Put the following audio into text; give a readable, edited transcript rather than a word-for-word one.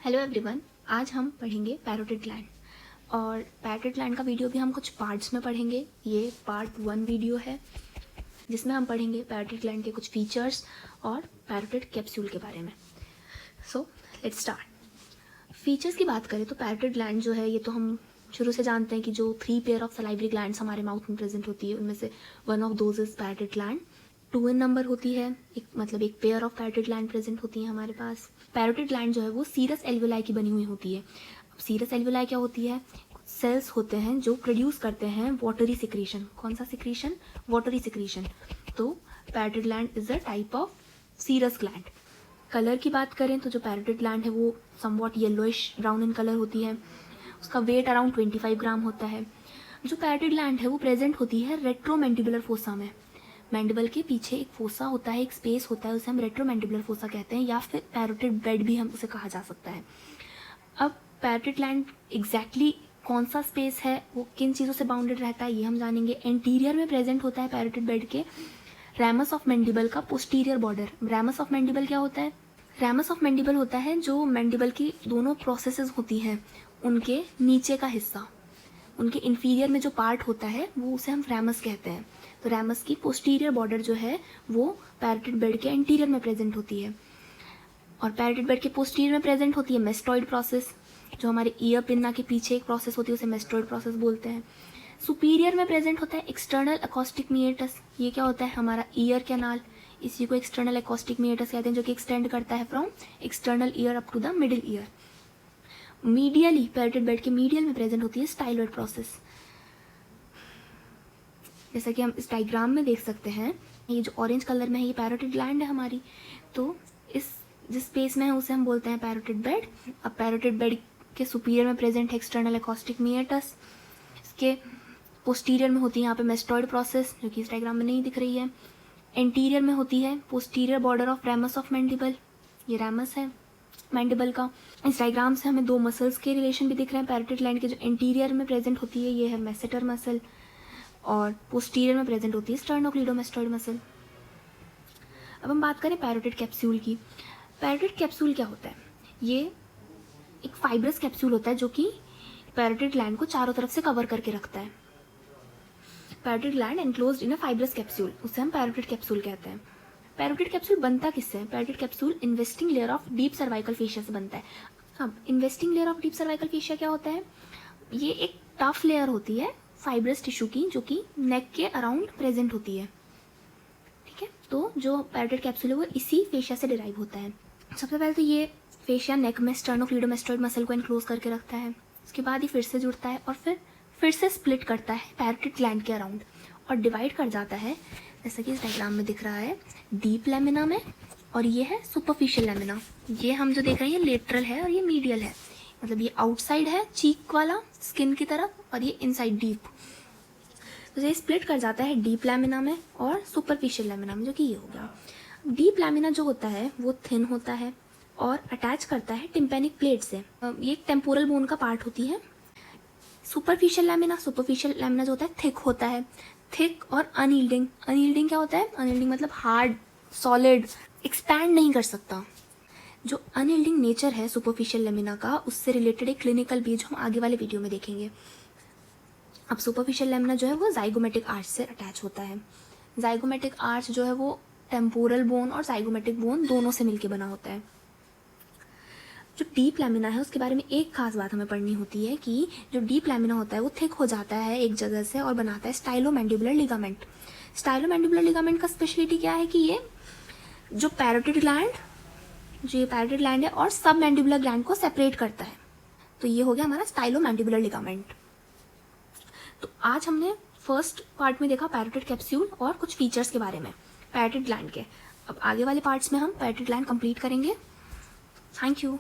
Hello everyone, आज हम पढ़ेंगे पैरोटिड ग्लैंड। और पैरोटिड ग्लैंड का वीडियो भी हम कुछ पार्ट्स में पढ़ेंगे। ये पार्ट 1 वीडियो है जिसमें हम पढ़ेंगे पैरोटिड ग्लैंड के कुछ फीचर्स और पैरोटिड कैप्सूल के बारे में। So let's start. फीचर्स की बात करें तो पैरोटिड ग्लैंड जो है ये तो हम शुरू से जानते हैं कि जो 3 पेयर ऑफ सलाइवरी ग्लैंड्स हमारे माउथ में प्रेजेंट होती है उनमें से one of those is parotid gland. 2 in number होती है, एक pair of parotid gland present होती है हमारे पास। पैरोटिड ग्लैंड जो है वो सीरस एल्वियोलाई की बनी हुई होती है। अब सीरस एल्वियोलाई क्या होती है? सेल्स होते हैं जो प्रोड्यूस करते हैं वाटरी सिक्रीशन। कौन सा सिक्रीशन? Watery secretion. तो parotid gland is a type of serous gland. Colour की बात करें तो जो पैरोटिड ग्लैंड है वो somewhat yellowish brown in colour होती है। उसका वेट अराउंड 25 ग्राम होता है। जो पैरोटिड ग्लैंड है वो प्रेजेंट होती है रेट्रोमैंडिबुलर फोसा में। मैंडिबल के पीछे एक फोसा होता है, एक स्पेस होता है, उसे हम रेट्रोमैंडिबुलर फोसा कहते हैं या फिर पैरोटिड बेड भी हम उसे कहा जा सकता है। अब पैरोटिड ग्लैंड एग्जैक्टली कौन सा स्पेस है, वो किन चीज़ों से बाउंडेड रहता है, ये हम जानेंगे। एंटीरियर में प्रेजेंट होता है पैरोटिड बेड के रैमस ऑफ मैंडिबल का posterior border. Ramus of mandible क्या होता है? रैमस ऑफ मैंडिबल होता है जो मैंडिबल की दोनों प्रोसेसेस होती हैं उनके नीचे का हिस्सा, उनके इंफीरियर में जो पार्ट होता है वो उसे हम रैमस कहते हैं। तो रैमस की पोस्टीरियर बॉर्डर जो है वो पैरोटिड बेड के एंटीरियर में प्रेजेंट होती है। और पैरोटिड बेड के पोस्टीरियर में प्रेजेंट होती है मेस्टॉइड प्रोसेस, जो हमारे ईयर पिन्ना के पीछे एक प्रोसेस होती है उसे मेस्टॉइड प्रोसेस बोलते हैं। सुपीरियर में प्रेजेंट होता है एक्सटर्नल एकॉस्टिक मीएटस। ये क्या होता है? हमारा ईयर कैनाल। इसी को एक्सटर्नल एकॉस्टिक मीएटस कहते हैं, जो कि एक्सटेंड करता है from external ear up to the middle ear. Medially parotid bed के मीडियल में प्रेजेंट होती है स्टाइलोइड प्रोसेस। जैसा कि हम इस डायग्राम में देख सकते हैं, ये जो ऑरेंज कलर में है ये पैरोटिड ग्लैंड है हमारी। तो इस जिस स्पेस में है उसे हम बोलते हैं पैरोटिड बेड। अब पैरोटिड बेड के सुपीरियर में प्रेजेंट है एक्सटर्नल एकॉस्टिक मीएटस। इसके पोस्टीरियर में होती है यहाँ पे मेस्टॉइड प्रोसेस, जो कि इस डायग्राम में नहीं दिख रही है। एंटीरियर में होती है posterior border of ramus of mandible. ये रैमस है मैंडिबल का। इस डायग्राम से हमें 2 मसल्स के रिलेशन भी दिख रहे हैं पैरोटिड ग्लैंड के। जो एंटीरियर में प्रेजेंट होती है ये है मैसेटर मसल और पोस्टीरियर में प्रेजेंट होती है स्टर्नोक्लीडोमास्टोइड मसल। अब हम बात करें पैरोटिड कैप्सूल की। पैरोटिड कैप्सूल क्या होता है? ये एक फाइब्रस कैप्सूल होता है जो कि पैरोटिड ग्लैंड को चारों तरफ से कवर करके रखता है। पैरोटिड ग्लैंड एनक्लोज्ड इन अ फाइब्रस कैप्सूल, उसे हम पैरोटिड कैप्सूल कहते हैं। पैरोटिड कैप्सूल बनता किससे है? Parotid capsule investing layer of deep cervical fascia से बनता है। अब investing layer of deep cervical fascia क्या होता है? ये एक टफ लेयर होती है फाइब्रस टिश्यू की, जो कि नेक के अराउंड प्रेजेंट होती है। ठीक है, तो जो पैरोटिड कैप्सूल है वो इसी फेशिया से डिराइव होता है। सबसे पहले तो ये फेशिया नेक में स्टर्नोक्लीडोमास्टोइड मसल को एनक्लोज करके रखता है। उसके बाद ही फिर से जुड़ता है और फिर से स्प्लिट करता है पैरोटिड ग्लैंड के अराउंड और डिवाइड कर जाता है, जैसा कि इस डायग्राम में दिख रहा है, डीप लैमिना में। और ये है सुपरफिशियल लैमिना। ये हम जो देख रहे हैं ये लेटरल है और ये मीडियल है। मतलब ये आउटसाइड है चीक वाला स्किन की तरफ और ये इनसाइड डीप। तो ये स्प्लिट कर जाता है डीप लैमिना में और सुपरफिशियल लैमिना में, जो कि ये हो गया। डीप लैमिना जो होता है वो थिन होता है और अटैच करता है टिम्पेनिक प्लेट से। ये एक टेम्पोरल बोन का पार्ट होती है। सुपरफिशियल लैमिना जो होता है थिक होता है। थिक और अनयील्डिंग। अनयील्डिंग क्या होता है? अनयील्डिंग मतलब हार्ड, सॉलिड, एक्सपैंड नहीं कर सकता। जो अनयील्डिंग नेचर है सुपरफिशियल लैमिना का, उससे रिलेटेड एक क्लिनिकल भी जो हम आगे वाले वीडियो में देखेंगे। अब सुपरफिशियल लैमिना जो है वो जाइगोमेटिक आर्च से अटैच होता है। जाइगोमेटिक आर्च जो है वो टेम्पोरल बोन और जाइगोमेटिक बोन दोनों से मिलकर बना होता है। जो डीप लैमिना है उसके बारे में एक खास बात हमें पढ़नी होती है कि जो डीप लैमिना होता है वो थिक हो जाता है एक जगह से और बनाता है स्टाइलोमैंडिबुलर लिगामेंट। स्टाइलोमैंडिबुलर लिगामेंट का स्पेशलिटी क्या है कि ये जो पैरोटिड ग्लैंड है और सब मैंडिबुलर ग्लैंड को सेपरेट करता है। तो ये हो गया हमारा स्टाइलोमैंडिबुलर लिगामेंट। तो आज हमने फर्स्ट पार्ट में देखा पैरोटिड कैप्सूल और कुछ फीचर्स के बारे में पैरोटिड ग्लैंड के। अब आगे वाले पार्ट्स में हम पैरोटिड ग्लैंड कंप्लीट करेंगे। Thank you.